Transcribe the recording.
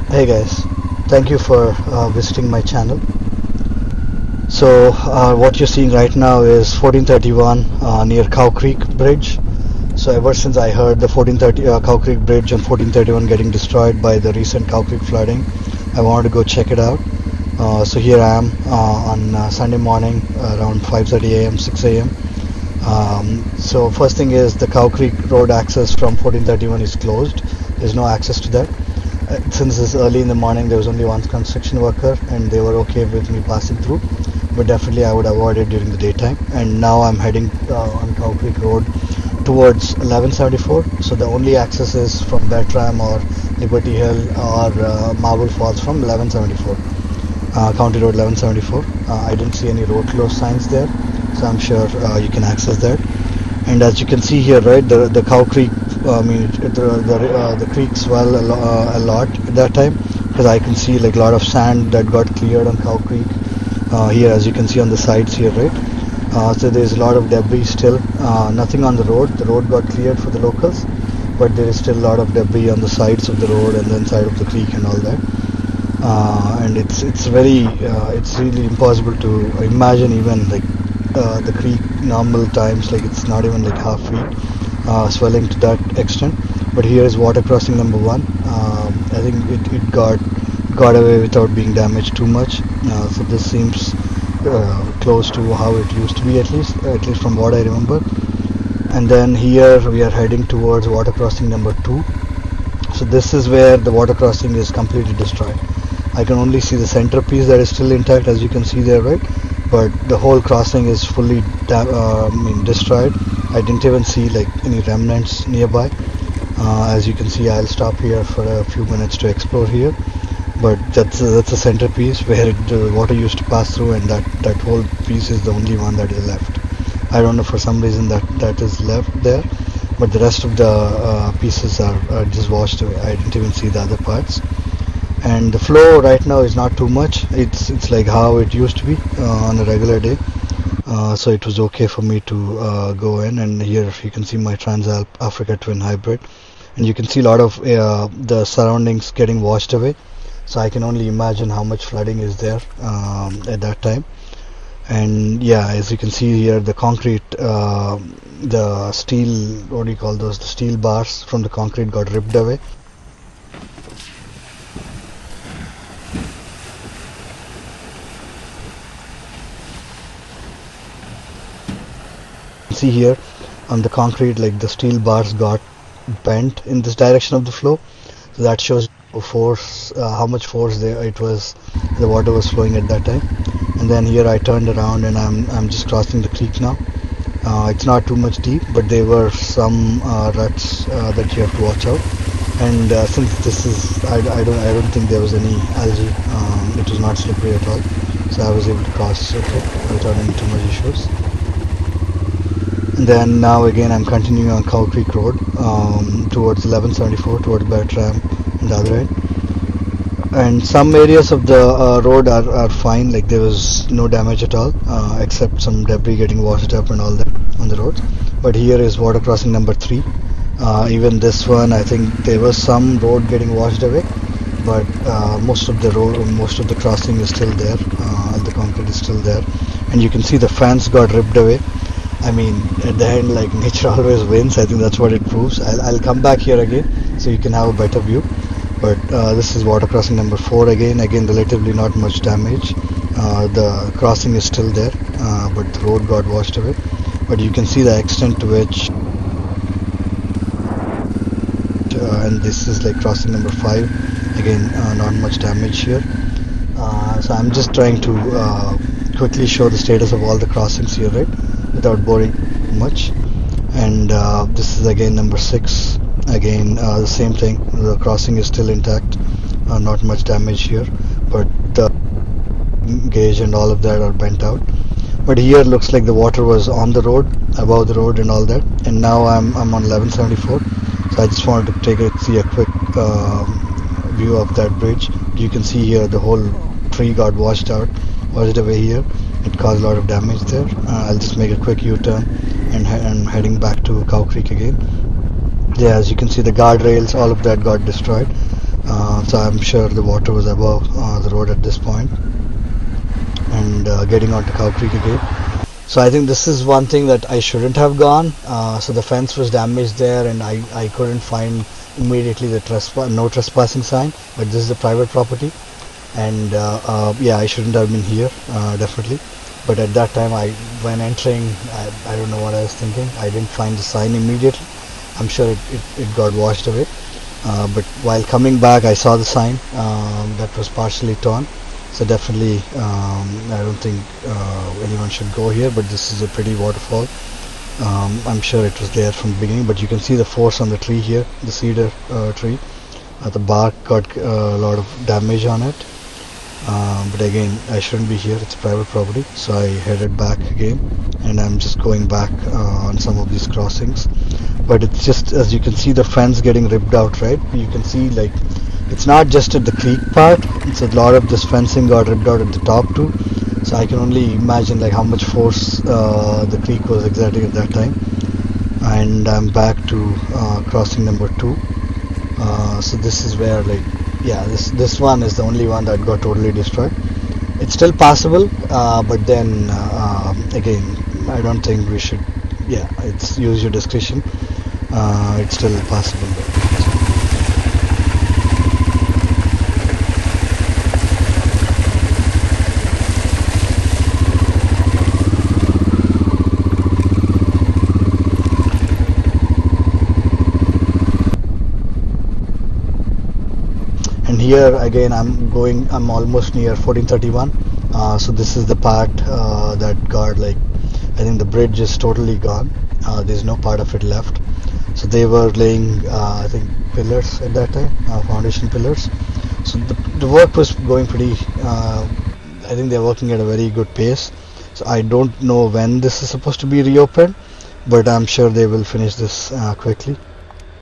Hey guys, thank you for visiting my channel. So what you're seeing right now is 1431 near Cow Creek Bridge. So ever since I heard the 1430 Cow Creek Bridge and 1431 getting destroyed by the recent Cow Creek flooding, I wanted to go check it out. So here I am on Sunday morning around 5:30 a.m., 6 a.m. So first thing is the Cow Creek road access from 1431 is closed. There's no access to that. Since it's early in the morning, there was only one construction worker and they were okay with me passing through, but definitely I would avoid it during the daytime. And now I'm heading on Cow Creek Road towards 1174. So the only access is from Bertram or Liberty Hill or Marble Falls from 1174, County Road 1174. I didn't see any road closed signs there, so I'm sure you can access that. And as you can see here, right, the Cow Creek, the creek swell a lot at that time, because I can see like a lot of sand that got cleared on Cow Creek here, as you can see on the sides here, right. So there's a lot of debris still, nothing on the road. The road got cleared for the locals, but there is still a lot of debris on the sides of the road and the inside of the creek and all that. And it's really impossible to imagine even like the creek normal times, like it's not even like half feet swelling to that extent. But here is water crossing number one. I think it got away without being damaged too much. So this seems close to how it used to be, at least from what I remember. And then here we are heading towards water crossing number two. So this is where the water crossing is completely destroyed. I can only see the centerpiece that is still intact, as you can see there, right? But the whole crossing is fully destroyed. I didn't even see like any remnants nearby. As you can see, I'll stop here for a few minutes to explore here. But that's a centerpiece where the water used to pass through, and that whole piece is the only one that is left. I don't know, for some reason that is left there, but the rest of the pieces are just washed away. I didn't even see the other parts. And the flow right now is not too much. It's like how it used to be on a regular day. So it was okay for me to go in. And here you can see my Transalp Africa Twin Hybrid, and you can see a lot of the surroundings getting washed away. So I can only imagine how much flooding is there at that time. And yeah, as you can see here, the concrete, the steel, what do you call those? The steel bars from the concrete got ripped away. See here on the concrete, like the steel bars got bent in this direction of the flow. So that shows force, how much force the water was flowing at that time. And then here I turned around and I'm just crossing the creek now. It's not too much deep, but there were some ruts that you have to watch out. And since this is, I don't think there was any algae. It was not slippery at all, so I was able to cross without any too much issues. And then now again I'm continuing on Cow Creek Road towards 1174, towards Bertram and the other end. And some areas of the road are fine, like there was no damage at all, except some debris getting washed up and all that on the roads. But here is water crossing number 3. Even this one, I think there was some road getting washed away, but most of the crossing is still there. The concrete is still there, and you can see the fence got ripped away. I mean, at the end, like, nature always wins. I think that's what it proves. I'll come back here again so you can have a better view. But this is water crossing number 4 again relatively not much damage. The crossing is still there, but the road got washed away. But you can see the extent to which, and this is like crossing number 5 again, not much damage here. So I'm just trying to quickly show the status of all the crossings here, right, without boring much. And this is again number 6. Again, the same thing. The crossing is still intact, not much damage here, but the gauge and all of that are bent out. But here looks like the water was on the road, above the road and all that. And now I'm on 1174. So I just wanted to see a quick view of that bridge. You can see here the whole tree got washed away here. It caused a lot of damage there. I'll just make a quick U-turn and I'm heading back to Cow Creek again. Yeah, as you can see, the guardrails, all of that got destroyed. So I'm sure the water was above the road at this point, and getting onto Cow Creek again. So I think this is one thing that I shouldn't have gone. So the fence was damaged there, and I couldn't find immediately the no trespassing sign. But this is a private property, and yeah, I shouldn't have been here, definitely. But at that time, when entering, I don't know what I was thinking. I didn't find the sign immediately. I'm sure it got washed away. But while coming back, I saw the sign that was partially torn. So definitely, I don't think anyone should go here. But this is a pretty waterfall. I'm sure it was there from the beginning. But you can see the force on the tree here, the cedar tree. The bark got a lot of damage on it. But again, I shouldn't be here. It's private property. So I headed back again, and I'm just going back on some of these crossings. But it's just, as you can see, the fence getting ripped out, right? You can see, like, it's not just at the creek part. It's a lot of this fencing got ripped out at the top too. So I can only imagine like how much force the creek was exerting at that time. And I'm back to crossing number 2. So this is where, like, yeah, this one is the only one that got totally destroyed. It's still passable, but then again, I don't think we should. Yeah, it's use your discretion. It's still possible. And here again, I'm almost near 1431. So this is the part that got, like, I think the bridge is totally gone. There's no part of it left. So they were laying, I think, pillars at that time, foundation pillars. So the work was going pretty, I think they're working at a very good pace. So I don't know when this is supposed to be reopened, but I'm sure they will finish this quickly.